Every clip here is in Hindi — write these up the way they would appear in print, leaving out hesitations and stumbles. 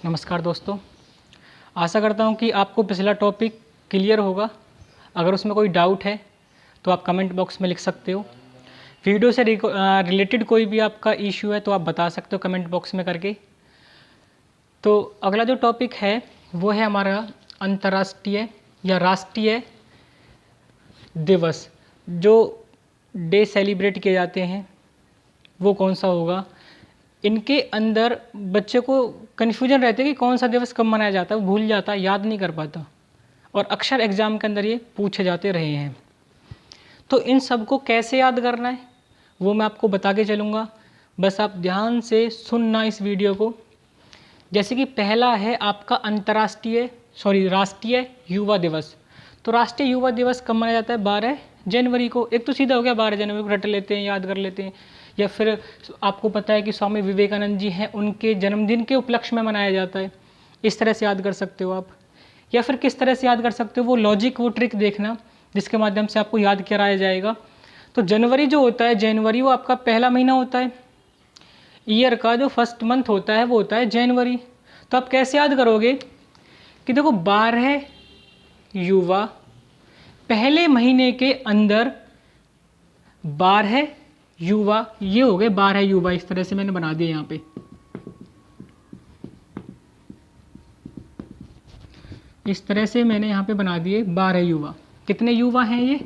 नमस्कार दोस्तों, आशा करता हूँ कि आपको पिछला टॉपिक क्लियर होगा। अगर उसमें कोई डाउट है तो आप कमेंट बॉक्स में लिख सकते हो। वीडियो से रिलेटेड कोई भी आपका इश्यू है तो आप बता सकते हो कमेंट बॉक्स में करके। तो अगला जो टॉपिक है वो है हमारा अंतर्राष्ट्रीय या राष्ट्रीय दिवस। जो डे सेलिब्रेट किए जाते हैं वो कौन सा होगा। इनके अंदर बच्चे को कन्फ्यूजन रहता है कि कौन सा दिवस कब मनाया जाता है, वो भूल जाता है, याद नहीं कर पाता और अक्सर एग्ज़ाम के अंदर ये पूछे जाते रहे हैं। तो इन सब को कैसे याद करना है वो मैं आपको बता के चलूँगा, बस आप ध्यान से सुनना इस वीडियो को। जैसे कि पहला है आपका राष्ट्रीय युवा दिवस। तो राष्ट्रीय युवा दिवस कब मनाया जाता है? 12 जनवरी को। एक तो सीधा हो गया 12 जनवरी को रट लेते हैं, याद कर लेते हैं। या फिर आपको पता है कि स्वामी विवेकानंद जी हैं, उनके जन्मदिन के उपलक्ष्य में मनाया जाता है, इस तरह से याद कर सकते हो आप। या फिर किस तरह से याद कर सकते हो, वो लॉजिक, वो ट्रिक देखना जिसके माध्यम से आपको याद कराया जाएगा। तो जनवरी जो होता है, जनवरी वो आपका पहला महीना होता है। ईयर का जो फर्स्ट मंथ होता है वो होता है जनवरी। तो आप कैसे याद करोगे कि देखो 12 युवा, पहले महीने के अंदर 12 युवा, ये हो गए 12 युवा। इस तरह से मैंने बना दिया यहाँ पे, इस तरह से मैंने यहाँ पे बना दिए 12 युवा। कितने युवा हैं ये?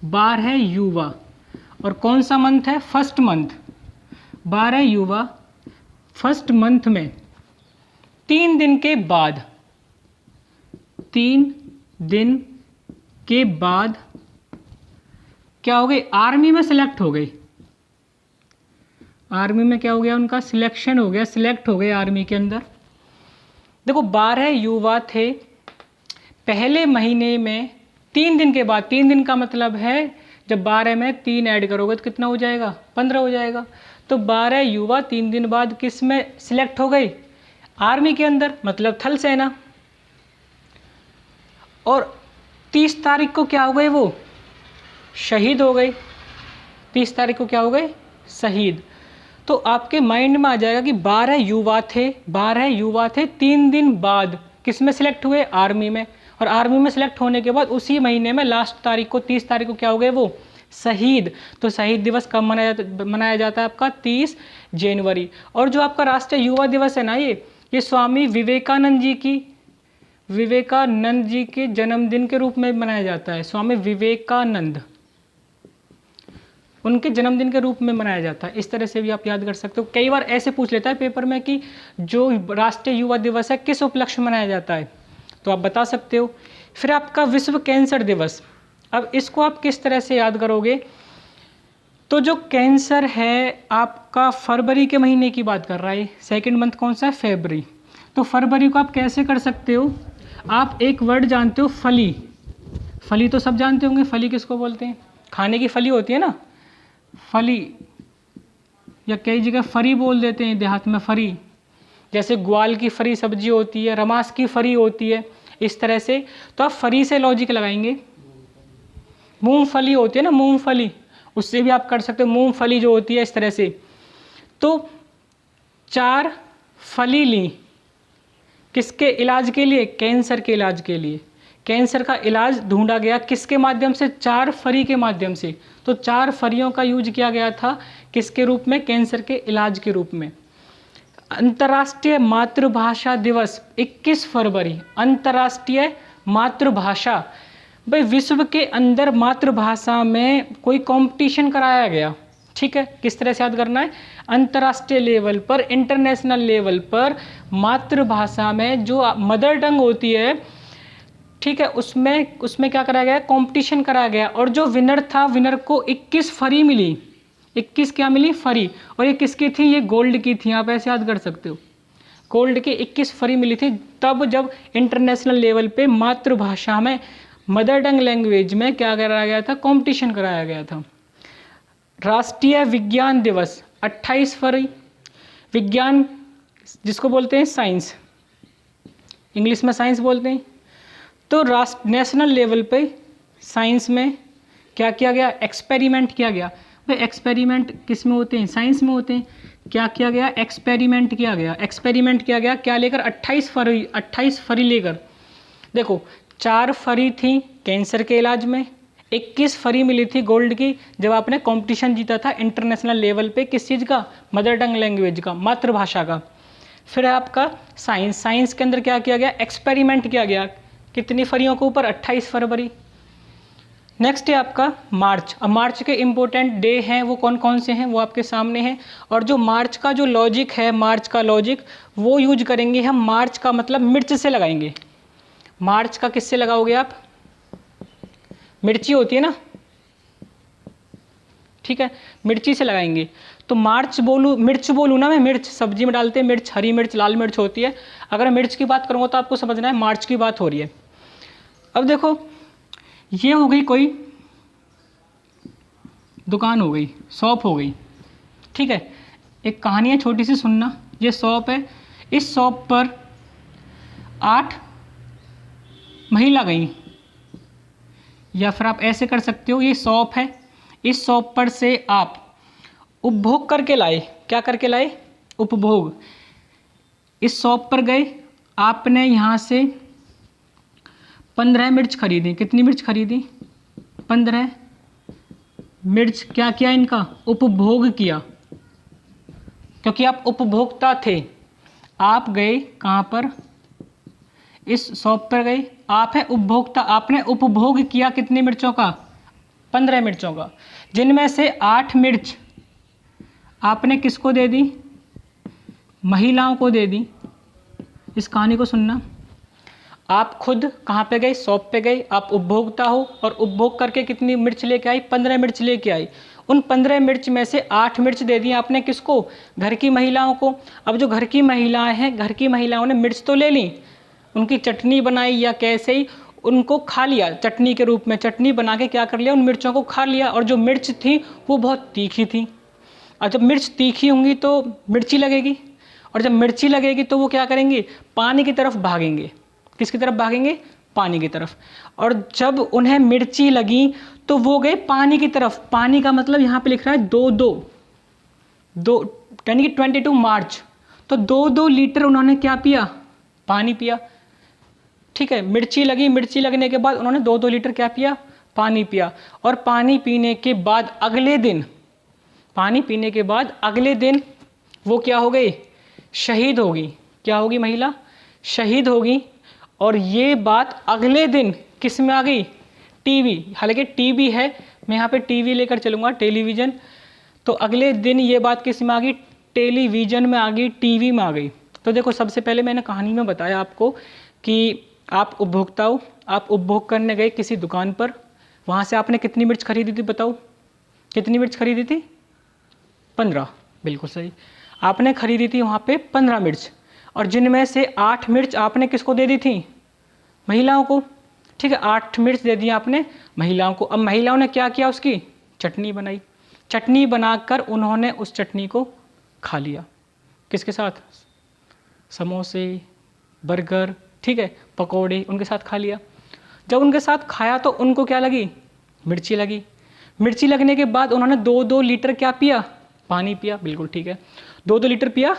12 युवा। और कौन सा मंथ है? First month. 12 युवा फर्स्ट मंथ में 3 दिन के बाद, 3 दिन के बाद क्या हो गए? आर्मी में सिलेक्ट हो गए। आर्मी में क्या हो गया? उनका सिलेक्शन हो गया, सिलेक्ट हो गए आर्मी के अंदर। देखो 12 युवा थे पहले महीने में 3 दिन के बाद। 3 दिन का मतलब है जब 12 में 3 ऐड करोगे तो कितना हो जाएगा? 15 हो जाएगा। तो 12 युवा 3 दिन बाद किस में सिलेक्ट हो गए? आर्मी के अंदर, मतलब थल सेना। और 30 तारीख को क्या हो गए? वो शहीद हो गए। 30 तारीख को क्या हो गए? शहीद। तो आपके माइंड में आ जाएगा कि 12 युवा थे, 12 युवा थे, 3 दिन बाद किस में सिलेक्ट हुए? आर्मी में। और आर्मी में सिलेक्ट होने के बाद उसी महीने में लास्ट तारीख को, 30 तारीख को क्या हो गए? वो शहीद। तो शहीद दिवस कब मनाया जाता है आपका? 30 जनवरी। और जो आपका राष्ट्रीय युवा दिवस है ना, ये स्वामी विवेकानंद जी के जन्मदिन के रूप में मनाया जाता है। स्वामी विवेकानंद, उनके जन्मदिन के रूप में मनाया जाता है। इस तरह से भी आप याद कर सकते हो। कई बार ऐसे पूछ लेता है पेपर में कि जो राष्ट्रीय युवा दिवस है किस उपलक्ष्य में मनाया जाता है, तो आप बता सकते हो। फिर आपका विश्व कैंसर दिवस। अब इसको आप किस तरह से याद करोगे? तो जो कैंसर है आपका फरवरी के महीने की बात कर रहा है, सेकेंड मंथ कौन सा है? फरवरी। तो फरवरी को आप कैसे कर सकते हो? आप एक वर्ड जानते हो, फली। फली तो सब जानते होंगे। फली किसको बोलते हैं? खाने की फली होती है ना, फली, या कई जगह फरी बोल देते हैं देहात में, फरी। जैसे ग्वाल की फरी सब्जी होती है, रमास की फरी होती है, इस तरह से। तो आप फरी से लॉजिक लगाएंगे। मूंगफली होती है ना, मूंगफली, उससे भी आप कर सकते हो। मूंगफली जो होती है, इस तरह से। तो 4 फली ली, किसके इलाज के लिए? कैंसर के इलाज के लिए। कैंसर का इलाज ढूंढा गया किसके माध्यम से? 4 फरी के माध्यम से। तो 4 फरियों का यूज किया गया था किसके रूप में? कैंसर के इलाज के रूप में। अंतर्राष्ट्रीय मातृभाषा दिवस 21 फरवरी। अंतर्राष्ट्रीय मातृभाषा, भाई विश्व के अंदर मातृभाषा में कोई कंपटीशन कराया गया। ठीक है, किस तरह से याद करना है? अंतर्राष्ट्रीय लेवल पर, इंटरनेशनल लेवल पर मातृभाषा में जो मदर टंग होती है, ठीक है, उसमें क्या कराया गया? कंपटीशन कराया गया। और जो विनर था, विनर को 21 फरी मिली। 21 क्या मिली? फरी। और ये किसकी थी? ये गोल्ड की थी। आप ऐसे याद कर सकते हो, गोल्ड की 21 फरी मिली थी तब जब इंटरनेशनल लेवल पे मातृभाषा में, मदर टंग लैंग्वेज में क्या कराया गया था? कंपटीशन कराया गया था। राष्ट्रीय विज्ञान दिवस 28 फरवरी। विज्ञान जिसको बोलते हैं साइंस, इंग्लिश में साइंस बोलते हैं। तो नेशनल लेवल पे साइंस में क्या किया गया? एक्सपेरिमेंट किया गया। भाई एक्सपेरिमेंट किस में होते हैं? साइंस में होते हैं। क्या किया गया? एक्सपेरिमेंट किया गया। एक्सपेरिमेंट किया गया क्या लेकर? 28 फरी लेकर। देखो 4 फरी थी कैंसर के इलाज में, 21 फरी मिली थी गोल्ड की जब आपने कंपटीशन जीता था इंटरनेशनल लेवल पे। किस चीज़ का? मदर टंग लैंग्वेज का, मातृभाषा का। फिर है आपका साइंस। साइंस के अंदर क्या किया गया? एक्सपेरिमेंट किया गया। कितनी फरियों के ऊपर? 28 फरवरी। नेक्स्ट है आपका मार्च। अब मार्च के इम्पोर्टेंट डे हैं वो कौन कौन से हैं वो आपके सामने हैं। और जो मार्च का जो लॉजिक है, मार्च का लॉजिक वो यूज करेंगे हम। मार्च का मतलब मिर्च से लगाएंगे। मार्च का किससे लगाओगे आप? मिर्ची होती है ना, ठीक है, मिर्ची से लगाएंगे। तो मार्च बोलूँ, मिर्च बोलूँ ना मैं, मिर्च सब्जी में डालते हैं, मिर्च, हरी मिर्च, लाल मिर्च होती है। अगर मिर्च की बात करूँगा तो आपको समझना है मार्च की बात हो रही है। अब देखो ये हो गई कोई दुकान हो गई, शॉप हो गई, ठीक है। एक कहानी है छोटी सी, सुनना। ये शॉप है, इस शॉप पर 8 महिला गई, या फिर आप ऐसे कर सकते हो, ये शॉप है, इस शॉप पर से आप उपभोग करके लाए। क्या करके लाए? उपभोग। इस शॉप पर गए, आपने यहाँ से 15 मिर्च खरीदी। कितनी मिर्च खरीदी? 15 मिर्च। क्या किया? इनका उपभोग किया, क्योंकि आप उपभोक्ता थे। आप गए कहाँ पर? इस शॉप पर गए, आप है उपभोक्ता, आपने उपभोग किया कितनी मिर्चों का? 15 मिर्चों का, जिनमें से 8 मिर्च आपने किसको दे दी? महिलाओं को दे दी। इस कहानी को सुनना। आप खुद कहाँ पे गए? शॉप पे गए, आप उपभोक्ता हो और उपभोग करके कितनी मिर्च लेके आई? 15 मिर्च लेके आई। उन 15 मिर्च में से 8 मिर्च दे दी आपने किसको? घर की महिलाओं को। अब जो घर की महिलाएं हैं, घर की महिलाओं ने मिर्च तो ले ली, उनकी चटनी बनाई या कैसे ही उनको खा लिया, चटनी के रूप में चटनी बना के क्या कर लिया? उन मिर्चों को खा लिया। और जो मिर्च थी वो बहुत तीखी थी, और जब मिर्च तीखी होंगी तो मिर्ची लगेगी, और जब मिर्ची लगेगी तो वो क्या करेंगे? पानी की तरफ भागेंगे। किसकी तरफ भागेंगे? पानी की तरफ। और जब उन्हें मिर्ची लगी तो वो गए पानी की तरफ। पानी का मतलब यहाँ पे लिख रहा है 2 यानी कि 22 मार्च। तो 2 लीटर उन्होंने क्या पिया? पानी पिया, ठीक है। मिर्ची लगी, मिर्ची लगने के बाद उन्होंने 2 लीटर क्या पिया? पानी पिया। और पानी पीने के बाद अगले दिन, पानी पीने के बाद अगले दिन वो क्या हो गई? शहीद होगी। क्या होगी? महिला शहीद होगी। और ये बात अगले दिन किस में आ गई? टीवी। हालांकि टीवी है, मैं यहाँ पे टीवी लेकर चलूँगा, टेलीविज़न। तो अगले दिन ये बात किस में आ गई? टेलीविज़न में आ गई, टीवी में आ गई। तो देखो सबसे पहले मैंने कहानी में बताया आपको कि आप उपभोक्ता हो, आप उपभोग करने गए किसी दुकान पर, वहाँ से आपने कितनी मिर्च खरीदी थी? बताओ कितनी मिर्च खरीदी थी? 15। बिल्कुल सही, आपने खरीदी थी वहाँ पे 15 मिर्च, और जिनमें से 8 मिर्च आपने किसको दे दी थी? महिलाओं को, ठीक है। 8 मिर्च दे दी आपने महिलाओं को। अब महिलाओं ने क्या किया? उसकी चटनी बनाई। चटनी बनाकर उन्होंने उस चटनी को खा लिया। किसके साथ? समोसे, बर्गर, ठीक है, पकोड़े, उनके साथ खा लिया। जब उनके साथ खाया तो उनको क्या लगी? मिर्ची लगी। मिर्ची लगने के बाद उन्होंने 2 लीटर क्या पिया? पानी पिया। बिल्कुल ठीक है, 2 लीटर पिया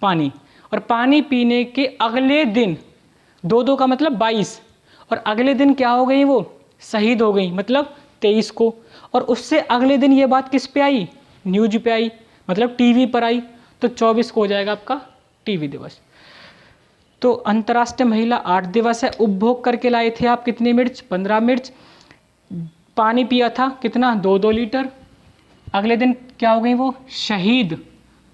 पानी। और पानी पीने के अगले दिन 2 का मतलब 22, और अगले दिन क्या हो गई? वो शहीद हो गई, मतलब 23 को। और उससे अगले दिन ये बात किस पे आई? न्यूज पे आई, मतलब टीवी पर आई। तो 24 को हो जाएगा आपका टीवी दिवस। तो अंतर्राष्ट्रीय महिला 8 दिवस है। उपभोग करके लाए थे आप कितनी मिर्च? 15 मिर्च। पानी पिया था कितना? 2 लीटर। अगले दिन क्या हो गई? वो शहीद।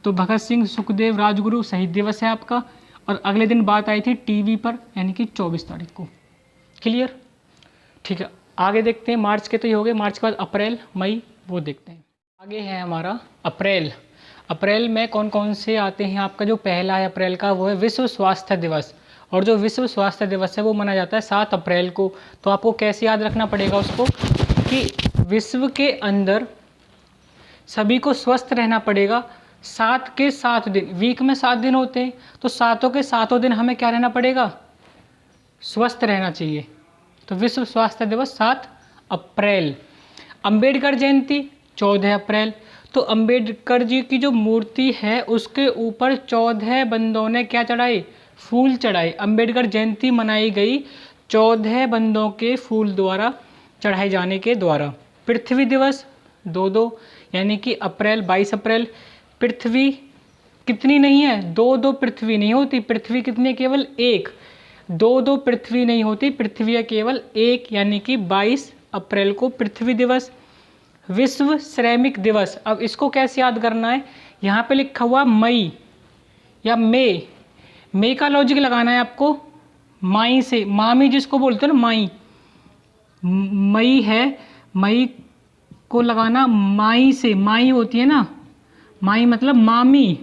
तो भगत सिंह, सुखदेव, राजगुरु शहीद दिवस है आपका। और अगले दिन बात आई थी टीवी पर, यानी कि 24 तारीख को। क्लियर? ठीक है, आगे देखते हैं। मार्च के तो ये हो गए। मार्च के बाद अप्रैल, मई, वो देखते हैं। आगे है हमारा अप्रैल। अप्रैल में कौन कौन से आते हैं? आपका जो पहला है अप्रैल का वो है विश्व स्वास्थ्य दिवस। और जो विश्व स्वास्थ्य दिवस है वो मनाया जाता है 7 अप्रैल को। तो आपको कैसे याद रखना पड़ेगा उसको कि विश्व के अंदर सभी को स्वस्थ रहना पड़ेगा। 7 के 7 दिन, वीक में 7 दिन होते हैं, तो 7 के 7 दिन हमें क्या रहना पड़ेगा? स्वस्थ रहना चाहिए। तो विश्व स्वास्थ्य दिवस 7 अप्रैल। अंबेडकर जयंती 14 अप्रैल। तो अंबेडकर जी की जो मूर्ति है उसके ऊपर 14 बंदों ने क्या चढ़ाए? फूल चढ़ाए। अंबेडकर जयंती मनाई गई 14 बंदों के फूल द्वारा चढ़ाए जाने के द्वारा। पृथ्वी दिवस 2-2 यानी कि अप्रैल 22 अप्रैल। पृथ्वी कितनी नहीं है? 2-2 पृथ्वी नहीं होती, पृथ्वी कितनी है? केवल एक। 2-2 पृथ्वी नहीं होती, पृथ्वी है केवल एक, यानी कि 22 अप्रैल को पृथ्वी दिवस। विश्व श्रमिक दिवस, अब इसको कैसे याद करना है? यहाँ पे लिखा हुआ मई या मई का लॉजिक लगाना है आपको। माई से, मामी जिसको बोलते हो ना, माई, मई है, मई को लगाना माई से। माई होती है ना, माई मतलब मामी,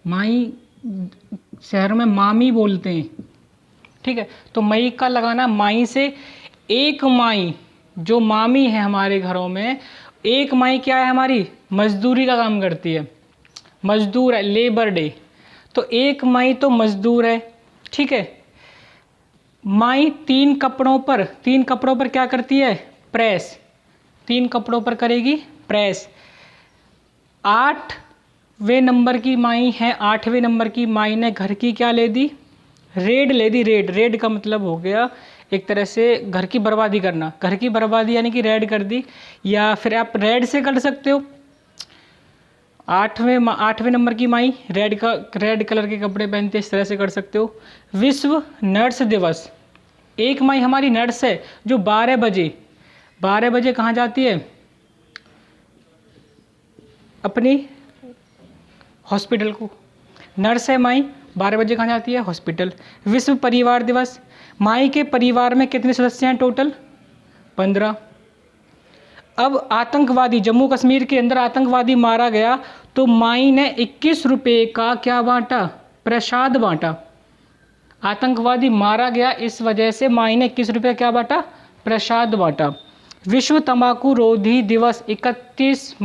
माई शहर में मामी बोलते हैं, ठीक है। तो मई का लगाना माई से। एक माई जो मामी है हमारे घरों में, एक माई क्या है? हमारी मजदूरी का काम करती है, मजदूर है, लेबर डे। तो एक माई तो मजदूर है, ठीक है। माई 3 कपड़ों पर क्या करती है? प्रेस। 3 कपड़ों पर करेगी प्रेस। 8वें नंबर की माई है, 8वें नंबर की माई ने घर की क्या ले दी? रेड ले दी। रेड का मतलब हो गया एक तरह से घर की बर्बादी करना। घर की बर्बादी यानी कि रेड कर दी, या फिर आप रेड से कर सकते हो। 8वें नंबर की माई रेड कलर के कपड़े पहनते, इस तरह से कर सकते हो। विश्व नर्स दिवस, एक माई हमारी नर्स है जो 12 बजे कहाँ जाती है? अपनी हॉस्पिटल को। नर्स है माई, 12 बजे कहाँ जाती है? हॉस्पिटल। विश्व परिवार दिवस, माई के परिवार में कितने सदस्य हैं टोटल? 15। अब आतंकवादी, जम्मू कश्मीर के अंदर आतंकवादी मारा गया तो माई ने 21 रुपये का क्या बांटा? प्रसाद बांटा। आतंकवादी मारा गया, इस वजह से माई ने 21 रुपये क्या बांटा? प्रसाद बांटा। विश्व तंबाकू रोधी दिवस 31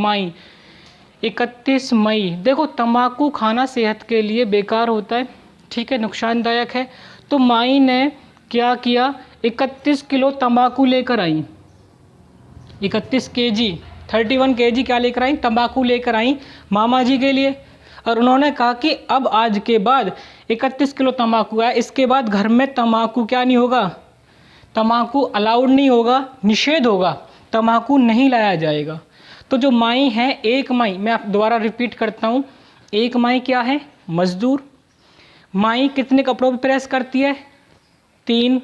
मई। देखो, तंबाकू खाना सेहत के लिए बेकार होता है, ठीक है, नुकसानदायक है। तो माई ने क्या किया? 31 किलो तंबाकू लेकर आई, 31 केजी, 31 केजी क्या लेकर आई? तंबाकू लेकर आई मामा जी के लिए। और उन्होंने कहा कि अब आज के बाद 31 किलो तंबाकू है, इसके बाद घर में तंबाकू क्या नहीं होगा? तंबाकू अलाउड नहीं होगा, निषेध होगा, तंबाकू नहीं लाया जाएगा। तो जो माई है, एक माई, मैं दोबारा रिपीट करता हूँ, एक माई क्या है? मजदूर। माई कितने कपड़ों पे प्रेस करती है? 3,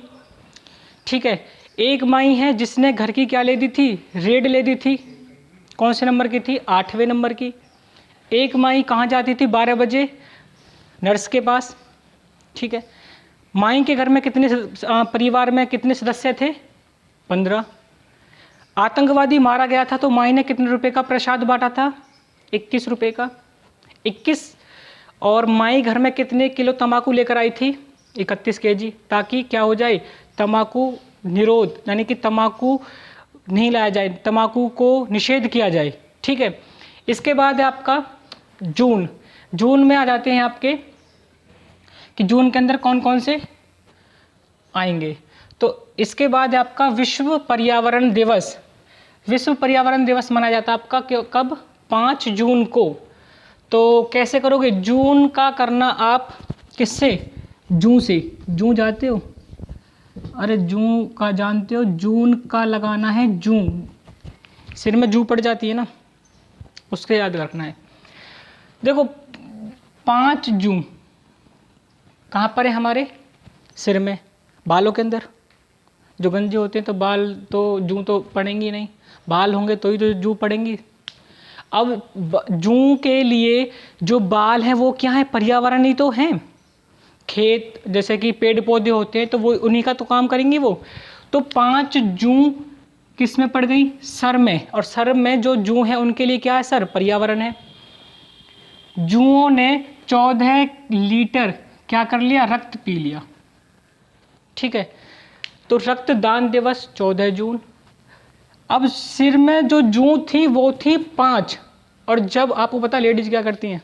ठीक है। एक माई है जिसने घर की क्या ले दी थी? रेड ले दी थी। कौन से नंबर की थी? 8वें नंबर की। एक माई कहाँ जाती थी? 12 बजे नर्स के पास, ठीक है। माई के घर में परिवार में कितने सदस्य थे? 15। आतंकवादी मारा गया था तो माई ने कितने रुपए का प्रसाद बांटा था? 21 रुपये का। 21। और माई घर में कितने किलो तंबाकू लेकर आई थी? 31 केजी, ताकि क्या हो जाए? तंबाकू निरोध, यानी कि तंबाकू नहीं लाया जाए, तंबाकू को निषेध किया जाए, ठीक है। इसके बाद है आपका जून में आ जाते हैं आपके कि जून के अंदर कौन कौन से आएंगे। तो इसके बाद है आपका विश्व पर्यावरण दिवस। विश्व पर्यावरण दिवस मनाया जाता है आपका कब? 5 जून को। तो कैसे करोगे? जून का करना आप किससे? जूं से। जूं जाते हो? अरे जूं का जानते हो? जून का लगाना है जूं, सिर में जूं पड़ जाती है ना, उसके याद रखना है। देखो 5 जून कहाँ पर है? हमारे सिर में, बालों के अंदर। जो गंजे होते हैं तो बाल तो जूं तो पड़ेंगी नहीं, बाल होंगे तो ही तो जूं पड़ेंगी। अब जूं के लिए जो बाल हैं वो क्या है? पर्यावरण ही तो हैं। खेत जैसे कि पेड़ पौधे होते हैं तो वो उन्हीं का तो काम करेंगे वो। तो 5 जूं किस में पड़ गई? सर में। और सर में जो जूं है उनके लिए क्या है? सर, पर्यावरण है। जूओं ने 14 लीटर क्या कर लिया? रक्त पी लिया, ठीक है। तो रक्तदान दिवस 14 जून। अब सिर में जो जूं थी वो थी 5, और जब आपको पता लेडीज क्या करती हैं?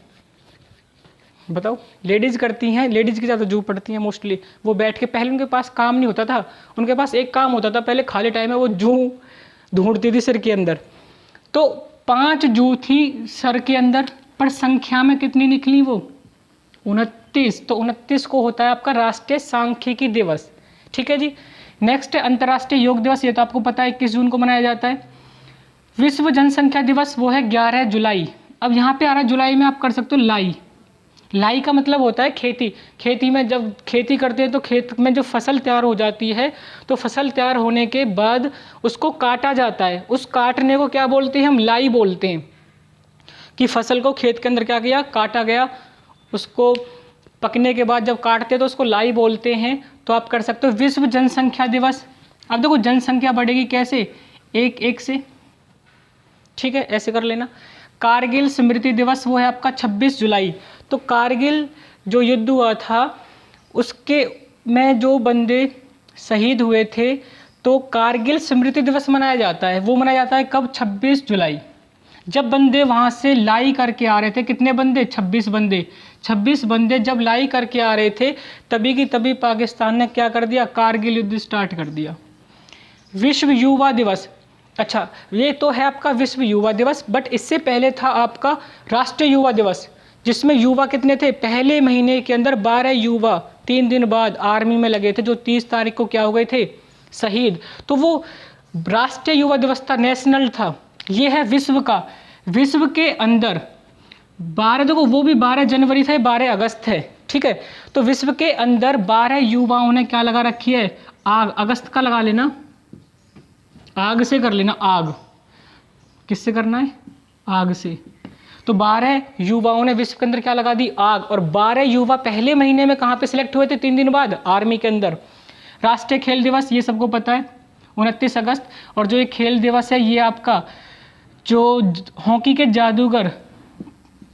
बताओ। लेडीज़ करती हैं, लेडीज़ की ज़्यादा जूँ पड़ती हैं मोस्टली। वो बैठ के, पहले उनके पास काम नहीं होता था, उनके पास एक काम होता था पहले, खाली टाइम में वो जूँ ढूंढती थी सिर के अंदर। तो 5 जूँ थी सर के अंदर, पर संख्या में कितनी निकली वो? 29। तो 29 को होता है आपका राष्ट्रीय सांख्यिकी दिवस। ठीक है जी। नेक्स्ट है अंतर्राष्ट्रीय योग दिवस, ये तो आपको पता है 21 जून को मनाया जाता है। विश्व जनसंख्या दिवस वो है 11 जुलाई। अब यहाँ पे आ रहा है जुलाई में, आप कर सकते हो लाई। लाई का मतलब होता है खेती। खेती में जब खेती करते हैं तो खेत में जो फसल तैयार हो जाती है, तो फसल तैयार होने के बाद उसको काटा जाता है। उस काटने को क्या बोलते हैं? हम लाई बोलते हैं। कि फसल को खेत के अंदर क्या किया? काटा गया। उसको पकने के बाद जब काटते हैं तो उसको लाई बोलते हैं। तो आप कर सकते हो विश्व जनसंख्या दिवस। अब देखो जनसंख्या बढ़ेगी कैसे? 1 से। ठीक है, ऐसे कर लेना। कारगिल स्मृति दिवस वो है आपका 26 जुलाई। तो कारगिल जो युद्ध हुआ था उसके में जो बंदे शहीद हुए थे, तो कारगिल स्मृति दिवस मनाया जाता है। वो मनाया जाता है कब? 26 जुलाई। जब बंदे वहाँ से लाई करके आ रहे थे, कितने बंदे? 26 बंदे। 26 बंदे जब लाई करके आ रहे थे, तभी की तभी पाकिस्तान ने क्या कर दिया? कारगिल युद्ध स्टार्ट कर दिया। विश्व युवा दिवस, अच्छा ये तो है आपका विश्व युवा दिवस, बट इससे पहले था आपका राष्ट्रीय युवा दिवस, जिसमें युवा कितने थे? पहले महीने के अंदर 12 युवा 3 दिन बाद आर्मी में लगे थे, जो 30 तारीख को क्या हो गए थे? शहीद। तो वो राष्ट्रीय युवा दिवस था, नेशनल था। ये है विश्व का। विश्व के अंदर 12, देखो वो भी 12 जनवरी था, 12 अगस्त है। ठीक है, तो विश्व के अंदर 12 युवाओं ने क्या लगा रखी है? आग। अगस्त का लगा लेना, आग से कर लेना। आग किससे करना है? आग से। तो 12 युवाओं ने विश्व के अंदर क्या लगा दी? आग। और 12 युवा पहले महीने में कहाँ पे सिलेक्ट हुए थे? 3 दिन बाद आर्मी के अंदर। राष्ट्रीय खेल दिवस ये सबको पता है, 29 अगस्त। और जो ये खेल दिवस है ये आपका जो हॉकी के जादूगर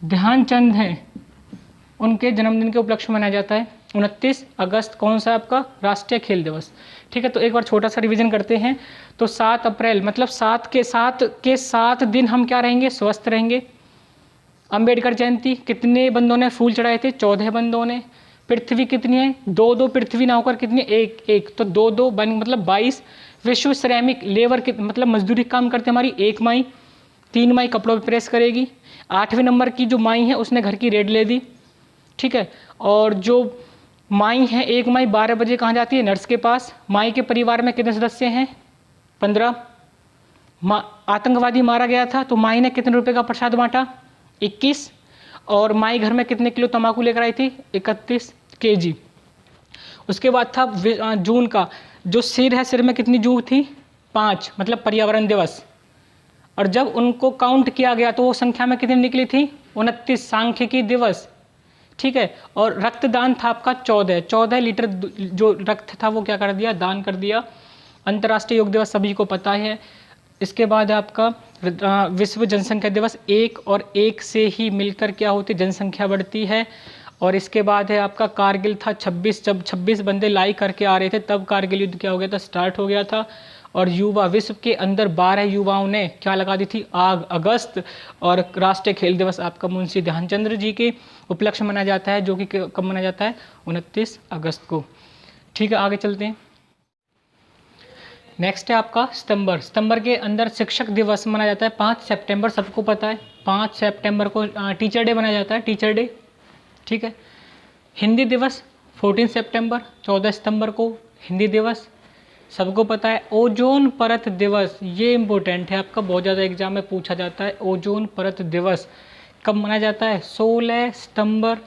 ध्यानचंद हैं उनके जन्मदिन के उपलक्ष्य में मनाया जाता है 29 अगस्त। कौन सा आपका? राष्ट्रीय खेल दिवस। ठीक है, तो एक बार छोटा सा रिवीजन करते हैं। तो 7 अप्रैल मतलब 7 दिन हम क्या रहेंगे? स्वस्थ रहेंगे। अंबेडकर जयंती, कितने बंदों ने फूल चढ़ाए थे? 14 बंदों ने। पृथ्वी कितनी है? 2 पृथ्वी ना होकर कितनी? एक। तो 2 बन मतलब 22। विश्व श्रमिक लेबर मतलब मजदूरी काम करते हमारी 1 माई। 3 माई कपड़ों पर प्रेस करेगी। 8वें नंबर की जो माई है उसने घर की रेड ले दी। ठीक है, और जो माई है 1 माई 12 बजे कहाँ जाती है? नर्स के पास। माई के परिवार में कितने सदस्य हैं? 15। आतंकवादी मारा गया था तो माई ने कितने रुपए का प्रसाद बांटा? 21। और माई घर में कितने किलो तंबाकू लेकर आई थी? 31 kg। उसके बाद था जून का, जो सिर है, सिर में कितनी जूं थी? 5, मतलब पर्यावरण दिवस। और जब उनको काउंट किया गया तो वो संख्या में कितनी निकली थी? 29, सांख्यिकी दिवस। ठीक है, और रक्तदान था आपका 14 लीटर जो रक्त था वो क्या कर दिया? दान कर दिया। अंतर्राष्ट्रीय योग दिवस सभी को पता है। इसके बाद आपका विश्व जनसंख्या दिवस। 1 और 1 से ही मिलकर क्या होती? जनसंख्या बढ़ती है। और इसके बाद है आपका कारगिल था 26, जब 26 बंदे लाई करके आ रहे थे तब कारगिल युद्ध क्या हो गया था? स्टार्ट हो गया था। और युवा, विश्व के अंदर 12 युवाओं ने क्या लगा दी थी? आग, अगस्त। और राष्ट्रीय खेल दिवस आपका मुंशी ध्यानचंद जी के उपलक्ष्य मनाया जाता है, जो कि कब मनाया जाता है? 29 अगस्त को। ठीक है, आगे चलते हैं। नेक्स्ट है आपका सितंबर। सितंबर के अंदर शिक्षक दिवस मनाया जाता है 5 सितंबर, सबको पता है। 5 सितंबर को टीचर डे मनाया जाता है, टीचर डे। ठीक है, हिंदी दिवस 14 सितंबर, 14 सितंबर को हिंदी दिवस, सबको पता है। ओजोन परत दिवस, ये इम्पोर्टेंट है आपका, बहुत ज़्यादा एग्जाम में पूछा जाता है। ओजोन परत दिवस कब मनाया जाता है? 16 सितंबर।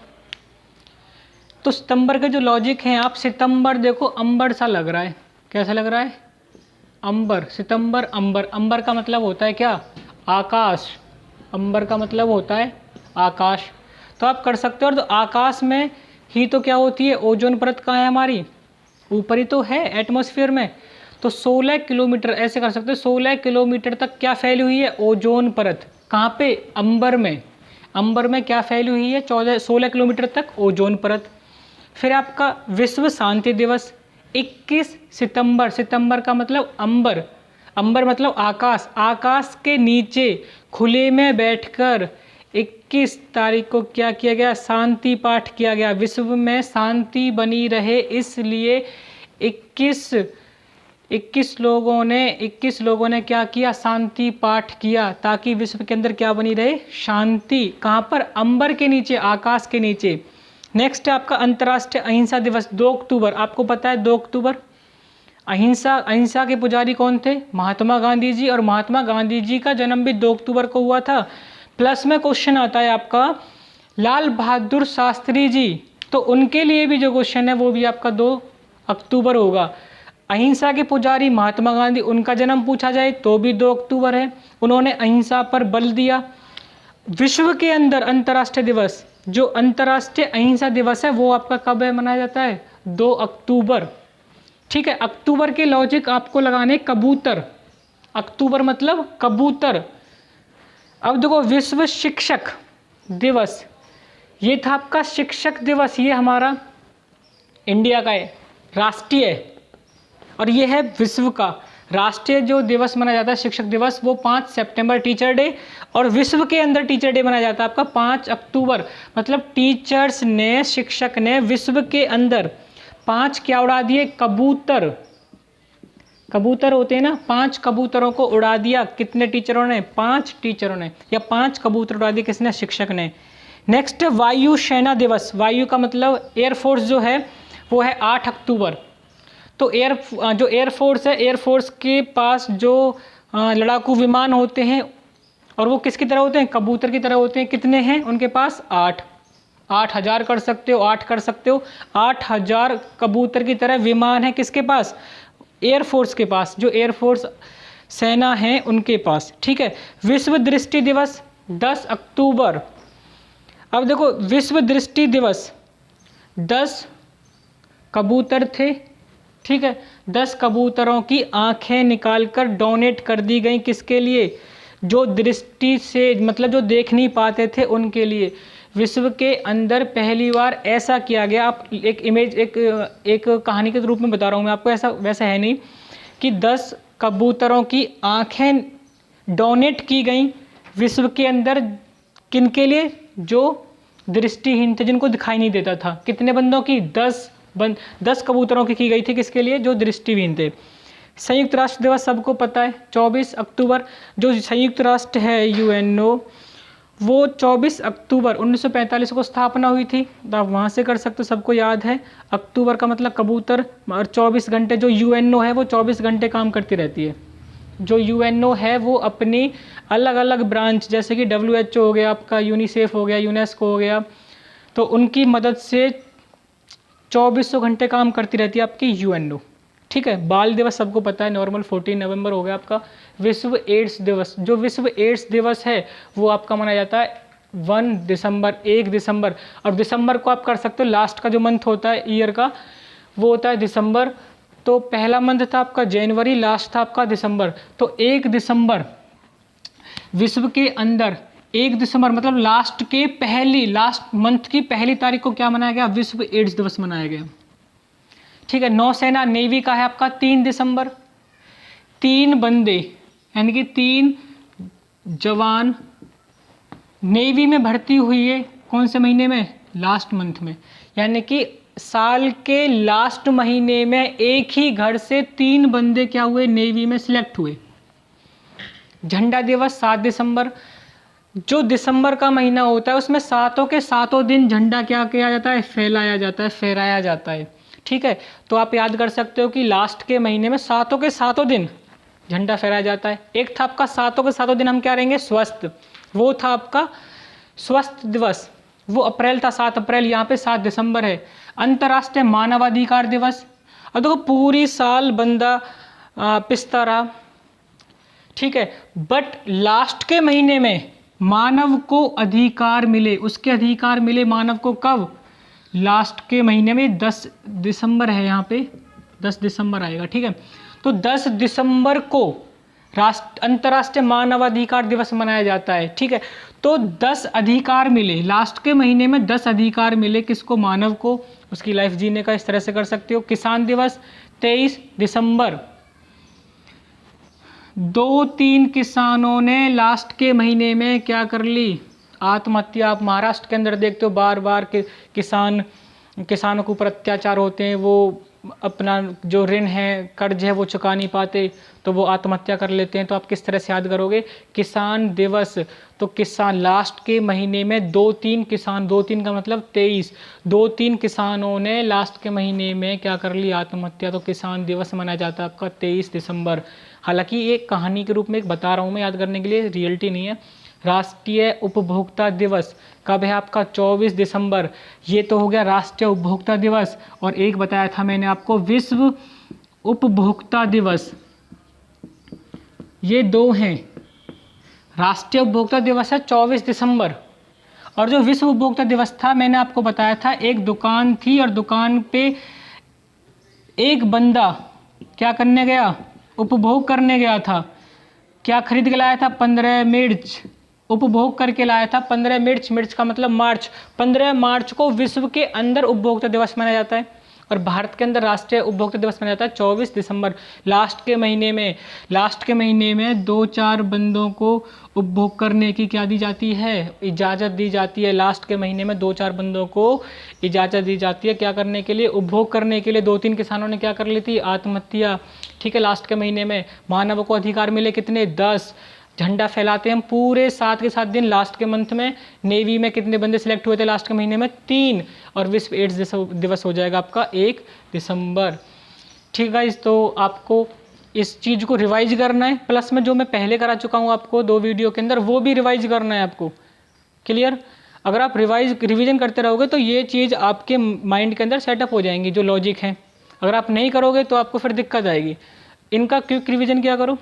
तो सितंबर का जो लॉजिक है, आप सितंबर देखो अंबर सा लग रहा है, कैसा लग रहा है? अंबर। सितंबर अंबर, अंबर का मतलब होता है क्या? आकाश। अंबर का मतलब होता है आकाश। तो आप कर सकते हो। और तो आकाश में ही तो क्या होती है? ओजोन परत कहाँ है हमारी? ऊपर ही तो है, एटमॉस्फेयर में। तो 16 किलोमीटर, ऐसे कर सकते हो, 16 किलोमीटर तक क्या फैली हुई है? ओजोन परत। कहाँ पे? अंबर में। अंबर में क्या फैली हुई है? 16 किलोमीटर तक ओजोन परत। फिर आपका विश्व शांति दिवस 21 सितंबर। सितंबर का मतलब अंबर। अंबर मतलब आकाश। आकाश के नीचे खुले में बैठकर एक 21 तारीख को क्या किया गया? शांति पाठ किया गया। विश्व में शांति बनी रहे इसलिए 21 लोगों ने क्या किया? शांति पाठ किया, ताकि विश्व के अंदर क्या बनी रहे? शांति। कहाँ पर? अंबर के नीचे, आकाश के नीचे। नेक्स्ट है आपका अंतर्राष्ट्रीय अहिंसा दिवस 2 अक्टूबर। आपको पता है 2 अक्टूबर अहिंसा के पुजारी कौन थे? महात्मा गांधी जी। और महात्मा गांधी जी का जन्म भी 2 अक्टूबर को हुआ था। प्लस में क्वेश्चन आता है आपका लाल बहादुर शास्त्री जी, तो उनके लिए भी जो क्वेश्चन है वो भी आपका 2 अक्टूबर होगा। अहिंसा के पुजारी महात्मा गांधी, उनका जन्म पूछा जाए तो भी 2 अक्टूबर है। उन्होंने अहिंसा पर बल दिया। विश्व के अंदर अंतर्राष्ट्रीय दिवस, जो अंतर्राष्ट्रीय अहिंसा दिवस है वो आपका कब है मनाया जाता है? 2 अक्टूबर। ठीक है, अक्टूबर के लॉजिक आपको लगाने कबूतर। अक्टूबर मतलब कबूतर। अब देखो विश्व शिक्षक दिवस, ये था आपका शिक्षक दिवस, ये हमारा इंडिया का है, राष्ट्रीय है। और ये है विश्व का राष्ट्रीय जो दिवस मनाया जाता है शिक्षक दिवस, वो 5 सितंबर टीचर डे। और विश्व के अंदर टीचर डे मनाया जाता है आपका 5 अक्टूबर। मतलब टीचर्स ने, शिक्षक ने विश्व के अंदर 5 क्या उड़ा दिए? कबूतर। कबूतर होते हैं ना, 5 कबूतरों को उड़ा दिया। कितने टीचरों ने? 5 टीचरों ने, या 5 कबूतर उड़ा दिए किसने? शिक्षक ने। नेक्स्ट वायु सेना दिवस। वायु का मतलब एयरफोर्स जो है वो है 8 अक्टूबर। तो जो एयरफोर्स है, एयरफोर्स के पास जो लड़ाकू विमान होते हैं, और वो किसकी तरह होते हैं? कबूतर की तरह होते हैं। कितने हैं उनके पास? 8,000 कर सकते हो, 8 कर सकते हो। 8,000 कबूतर की तरह विमान है किसके पास? एयरफोर्स के पास, जो एयरफोर्स सेना है उनके पास। ठीक है। विश्व दृष्टि दिवस 10 अक्टूबर। अब देखो विश्व दृष्टि दिवस, 10 कबूतर थे। ठीक है, 10 कबूतरों की आंखें निकालकर डोनेट कर दी गई। किसके लिए? जो दृष्टि से, मतलब जो देख नहीं पाते थे उनके लिए। विश्व के अंदर पहली बार ऐसा किया गया। आप एक इमेज, एक कहानी के रूप में बता रहा हूँ मैं आपको, ऐसा वैसा है नहीं, कि 10 कबूतरों की आंखें डोनेट की गई विश्व के अंदर। किनके लिए? जो दृष्टिहीन थे, जिनको दिखाई नहीं देता था। कितने बंदों की? 10 कबूतरों की गई थी। किसके लिए? जो दृष्टिहीन थे। संयुक्त राष्ट्र दिवस सबको पता है 24 अक्टूबर। जो संयुक्त राष्ट्र है यूएनओ, वो 24 अक्टूबर 1945 को स्थापना हुई थी। आप वहाँ से कर सकते हो, सबको याद है। अक्टूबर का मतलब कबूतर, और 24 घंटे जो यूएनओ है वो 24 घंटे काम करती रहती है। जो यूएनओ है वो अपनी अलग अलग ब्रांच, जैसे कि WHO हो गया आपका, यूनिसेफ हो गया, यूनेस्को हो गया, तो उनकी मदद से 2400 घंटे काम करती रहती है आपकी यूएनओ। ठीक है। बाल दिवस सबको पता है, नॉर्मल 14 नवंबर हो गया आपका। विश्व एड्स दिवस, जो विश्व एड्स दिवस है वो आपका मनाया जाता है 1 दिसंबर। और दिसंबर को आप कर सकते हो, लास्ट का जो मंथ होता है ईयर का वो होता है दिसंबर। तो पहला मंथ था आपका जनवरी, लास्ट था आपका दिसंबर। तो 1 दिसंबर विश्व के अंदर, 1 दिसंबर मतलब लास्ट मंथ की पहली तारीख को क्या मनाया गया? विश्व एड्स दिवस मनाया गया। ठीक है। नौसेना, नेवी का है आपका 3 दिसंबर। 3 बंदे, यानी कि 3 जवान नेवी में भर्ती हुई है। कौन से महीने में? लास्ट मंथ में। यानी कि साल के लास्ट महीने में एक ही घर से 3 बंदे क्या हुए? नेवी में सिलेक्ट हुए। झंडा दिवस 7 दिसंबर। जो दिसंबर का महीना होता है उसमें सातों के सातों दिन झंडा क्या किया जाता है? फहराया जाता है। ठीक है। तो आप याद कर सकते हो कि लास्ट के महीने में सातों के सातों दिन झंडा फहराया जाता है। एक था आपका सातों के सातों दिन हम क्या रहेंगे? स्वस्थ। वो था आपका स्वस्थ दिवस, वो अप्रैल था, 7 अप्रैल। यहाँ पे 7 दिसंबर है। अंतर्राष्ट्रीय मानवाधिकार दिवस। अब देखो पूरी साल बंदा पिसता रहा, ठीक है, बट लास्ट के महीने में मानव को अधिकार मिले। उसके अधिकार मिले मानव को कब? लास्ट के महीने में 10 दिसंबर है, यहाँ पे 10 दिसंबर आएगा। ठीक है। तो 10 दिसंबर को अंतर्राष्ट्रीय मानवाधिकार दिवस मनाया जाता है। ठीक है। तो 10 अधिकार मिले, लास्ट के महीने में 10 अधिकार मिले किसको? मानव को, उसकी लाइफ जीने का। इस तरह से कर सकते हो। किसान दिवस 23 दिसंबर। 2-3 किसानों ने लास्ट के महीने में क्या कर ली? आत्महत्या आप महाराष्ट्र के अंदर देखते हो, बार बार किसानों के ऊपर अत्याचार होते हैं, वो अपना जो ऋण है, कर्ज है, वो चुका नहीं पाते तो वो आत्महत्या कर लेते हैं। तो आप किस तरह से याद करोगे किसान दिवस? तो किसान लास्ट के महीने में 2-3 किसान, 2-3 का मतलब 23, 2-3 किसानों ने लास्ट के महीने में क्या कर ली? आत्महत्या। तो किसान दिवस मनाया जाता है आपका 23 दिसंबर। हालांकि ये कहानी के रूप में एक बता रहा हूँ मैं याद करने के लिए, रियलिटी नहीं है। राष्ट्रीय उपभोक्ता दिवस कब है आपका? 24 दिसंबर। ये तो हो गया राष्ट्रीय उपभोक्ता दिवस। और एक बताया था मैंने आपको विश्व उपभोक्ता दिवस, ये दो हैं। राष्ट्रीय उपभोक्ता दिवस है 24 दिसंबर, और जो विश्व उपभोक्ता दिवस था मैंने आपको बताया था, एक दुकान थी और दुकान पे एक बंदा क्या करने गया? उपभोग करने गया था। क्या खरीद के लाया था? 15 मिर्च उपभोग करके लाया था। 15 मिर्च, मिर्च का मतलब मार्च। 15 मार्च को विश्व के अंदर उपभोक्ता दिवस मनाया जाता है, और भारत के अंदर राष्ट्रीय उपभोक्ता दिवस मनाया जाता है 24 दिसंबर। लास्ट के महीने में 2-4 बंदों को उपभोग करने की क्या दी जाती है? इजाज़त दी जाती है। लास्ट के महीने में 2-4 बंदों को इजाज़त दी जाती है क्या करने के लिए? उपभोग करने के लिए। 2-3 किसानों ने क्या कर ली थी? आत्महत्या। ठीक है, लास्ट के महीने में मानव को अधिकार मिले कितने? 10। झंडा फैलाते हैं हम पूरे 7 के 7 दिन। लास्ट के मंथ में नेवी में कितने बंदे सिलेक्ट हुए थे लास्ट के महीने में? 3। और विश्व एड्स दिवस हो जाएगा आपका 1 दिसंबर। ठीक है, तो आपको इस चीज़ को रिवाइज करना है, प्लस में जो मैं पहले करा चुका हूँ आपको 2 वीडियो के अंदर, वो भी रिवाइज करना है आपको। क्लियर? अगर आप रिवीजन करते रहोगे तो ये चीज़ आपके माइंड के अंदर सेटअप हो जाएंगी, जो लॉजिक है। अगर आप नहीं करोगे तो आपको फिर दिक्कत आएगी। इनका क्विक रिवीजन क्या करो,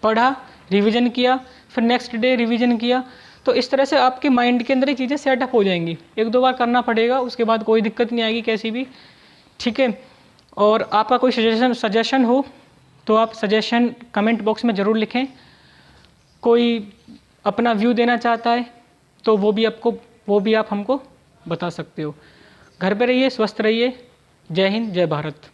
पढ़ा, रिवीजन किया, फिर नेक्स्ट डे रिवीजन किया, तो इस तरह से आपके माइंड के अंदर ये चीज़ें सेटअप हो जाएंगी। 1-2 बार करना पड़ेगा, उसके बाद कोई दिक्कत नहीं आएगी कैसी भी। ठीक है, और आपका कोई सजेशन हो तो आप सजेशन कमेंट बॉक्स में ज़रूर लिखें। कोई अपना व्यू देना चाहता है तो वो भी आप हमको बता सकते हो। घर पे रहिए, स्वस्थ रहिए। जय हिंद, जय भारत।